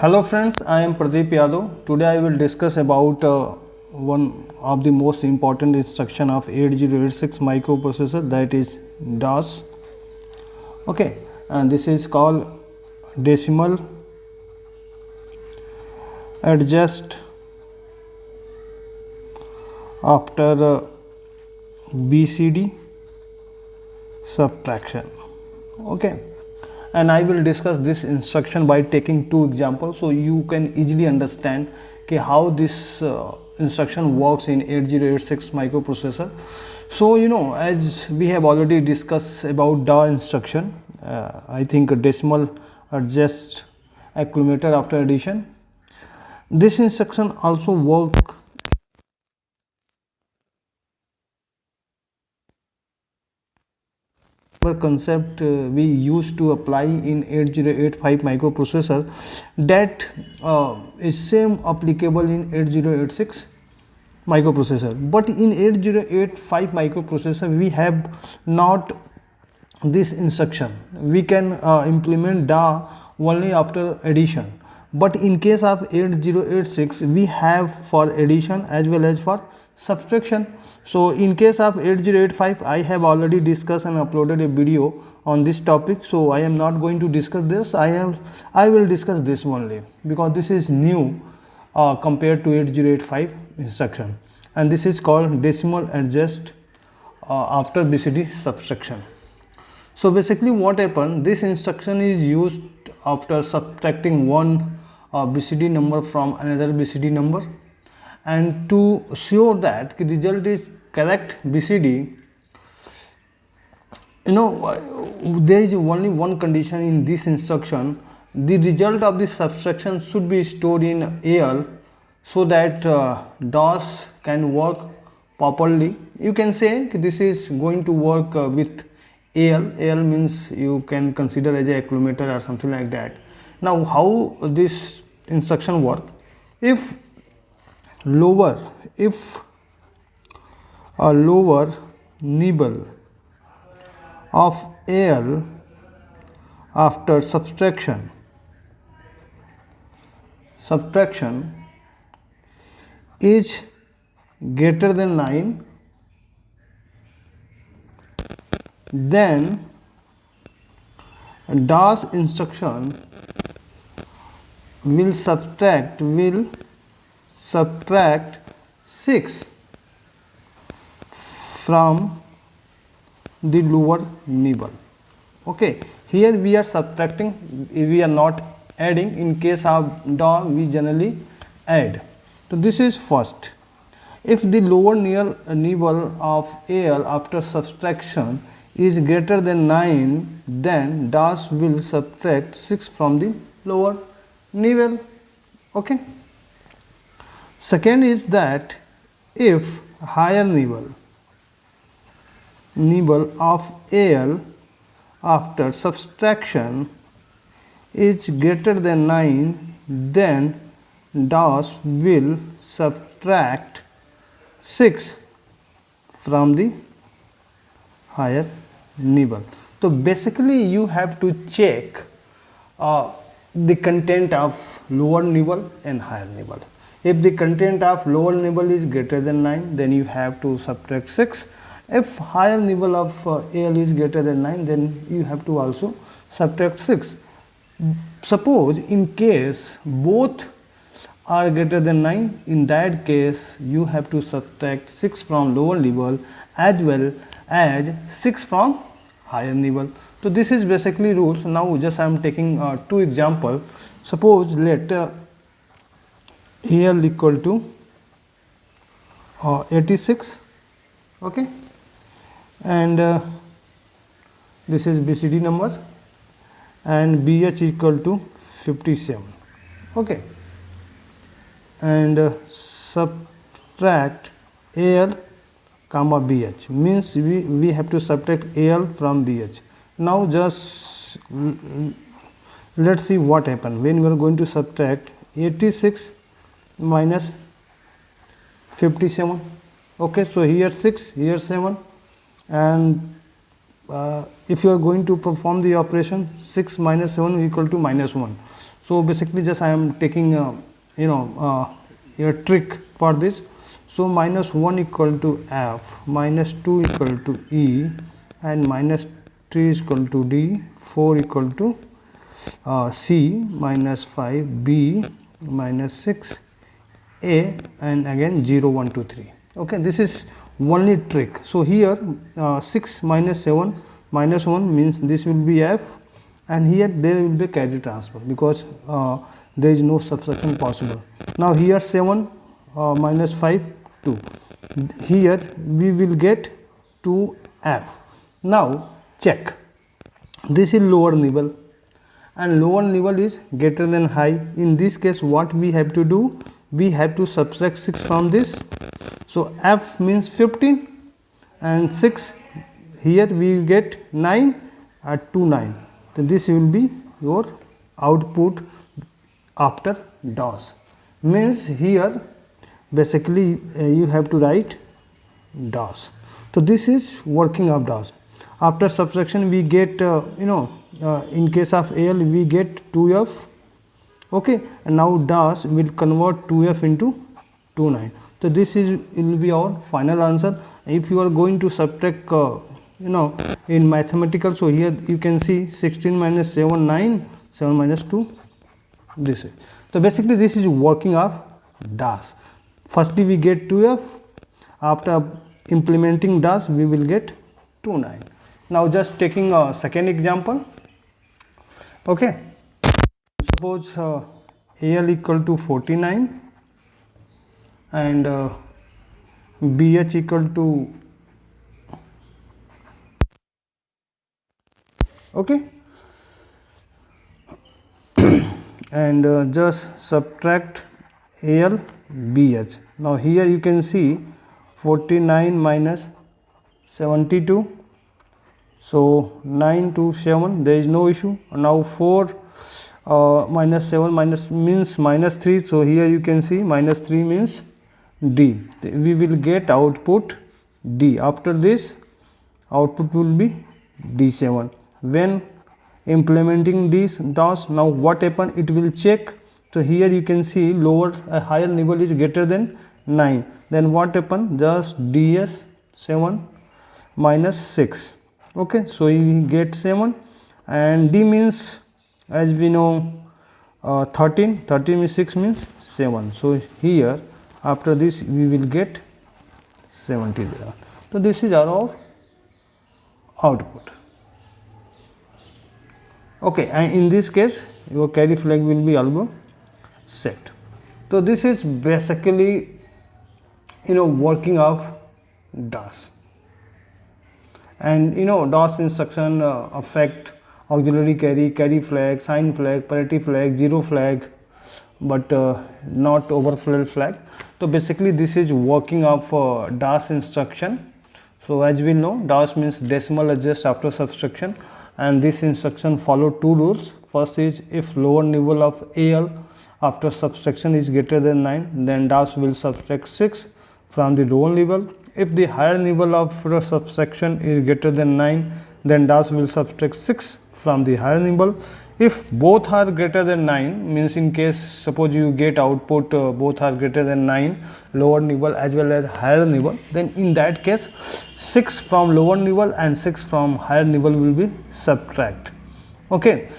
Hello friends, I am Pradeep Yadav. Today I will discuss about one of the most important instruction of 8086 microprocessor, that is DOS. Okay, and this is called decimal adjust after BCD subtraction. Okay, and I will discuss this instruction by taking two examples so you can easily understand how this instruction works in 8086 microprocessor. So as we have already discussed about the instruction, I think a decimal adjust accumulator after addition. This instruction also work concept we used to apply in 8085 microprocessor that is same applicable in 8086 microprocessor, but in 8085 microprocessor we have not this instruction. We can implement DA only after addition, but in case of 8086 we have for addition as well as for subtraction. So in case of 8085 I have already discussed and uploaded a video on this topic, so I am not going to discuss this. I will discuss this only because this is new compared to 8085 instruction, and this is called decimal adjust after BCD subtraction. So basically what happened, this instruction is used after subtracting one BCD number from another BCD number, and to show that the result is correct BCD, there is only one condition in this instruction: the result of this subtraction should be stored in AL so that DOS can work properly. You can say this is going to work with AL. AL means you can consider as a accumulator or something like that. Now how this instruction work? If a lower nibble of AL after subtraction is greater than 9, then DOS instruction will subtract 6 from the lower nibble. Okay, here we are subtracting, we are not adding. In case of DOS we generally add. So this is first. If the lower nibble of AL after subtraction is greater than 9, then DOS will subtract 6 from the lower nibble. Okay. Second is that if higher nibble of AL after subtraction is greater than 9, then DOS will subtract 6 from the higher nibble. So basically you have to check the content of lower nibble and higher nibble. If the content of lower nibble is greater than 9, then you have to subtract 6. If higher nibble of AL is greater than 9, then you have to also subtract 6. Suppose in case both are greater than 9, in that case you have to subtract 6 from lower nibble as well as 6 from higher nibble. So this is basically rules. Now just I am taking two examples. Suppose let AL equal to 86, okay, and this is BCD number, and BH equal to 57, okay, and subtract AL comma BH means we have to subtract AL from BH. Now just let's see what happened when we are going to subtract 86 minus 57. Okay, so here 6, here 7, and if you are going to perform the operation, 6 minus 7 equal to minus 1. So basically just I am taking a trick for this. So minus 1 equal to F, minus 2 equal to E, and minus 3 is equal to D, 4 equal to C, minus 5 B, minus 6 A, and again 0 1 2 3. Okay, this is only trick. So here 6 minus 7 minus 1 means this will be F, and here there will be carry transfer because there is no subtraction possible. Now here 7 minus 5 2, here we will get 2F. Now check, this is lower nibble and lower nibble is greater than high. In this case what we have to do, we have to subtract 6 from this. So F means 15 and 6, here we will get 9 at 2 9. So this will be your output after DOS. Means here basically you have to write DOS. So this is working of DOS. After subtraction we get in case of AL we get 2F. Okay, and now DOS will convert 2F into 29. So this is will be our final answer. If you are going to subtract in mathematical, so here you can see 16 minus 7 9, 7 minus 2 this way. So basically this is working of DOS. Firstly we get 2F, after implementing DOS we will get 29. Now just taking a second example. Okay, suppose AL equal to 49 and BH equal to okay and just subtract AL BH. Now here you can see 49 minus 72, so 9 to 7, there is no issue. Now 4 minus 7 means minus 3, so here you can see minus 3 means D. We will get output D. After this output will be D7. When implementing this DOS, now what happened, it will check. So here you can see higher nibble is greater than 9. Then what happened, just DS 7 minus 6. Okay, so you get 7 and D means as we know 13 means 6 means 7. So here after this we will get 70 there. So this is our output. Okay, and in this case your carry flag will be also set. So this is basically working of DOS. And DOS instruction affect auxiliary carry flag, sign flag, parity flag, zero flag, but not overflow flag. So basically this is working of DOS instruction. So as we know, DOS means decimal adjust after subtraction, and this instruction follow two rules. First is if lower nibble of AL after subtraction is greater than 9, then DOS will subtract 6 from the lower nibble. If the higher nibble of subtraction is greater than 9, then DOS will subtract 6 from the higher nibble. If both are greater than 9, means in case suppose you get output both are greater than 9, lower nibble as well as higher nibble, then in that case 6 from lower nibble and 6 from higher nibble will be subtract. Okay,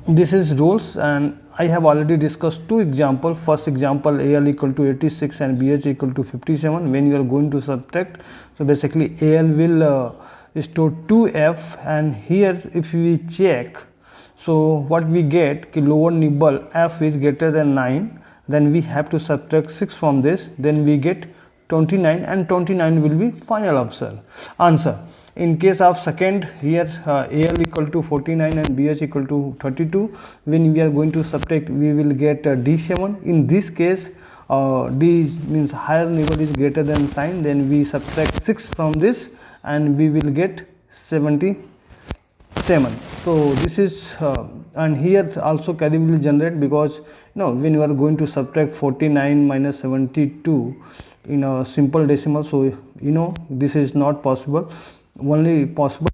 this is rules, and I have already discussed two examples. First example, AL equal to 86 and BH equal to 57 when you are going to subtract. So basically AL will store 2F, and here if we check, so what we get, lower nibble F is greater than 9, then we have to subtract 6 from this, then we get 29, and 29 will be final answer. In case of second, here AL equal to 49 and BH equal to 32, when we are going to subtract we will get D7. In this case D means higher nibble is greater than sign, then we subtract 6 from this and we will get 77. So this is and here also carry will generate, because when you are going to subtract 49 minus 72 in a simple decimal, so this is not possible. Only possible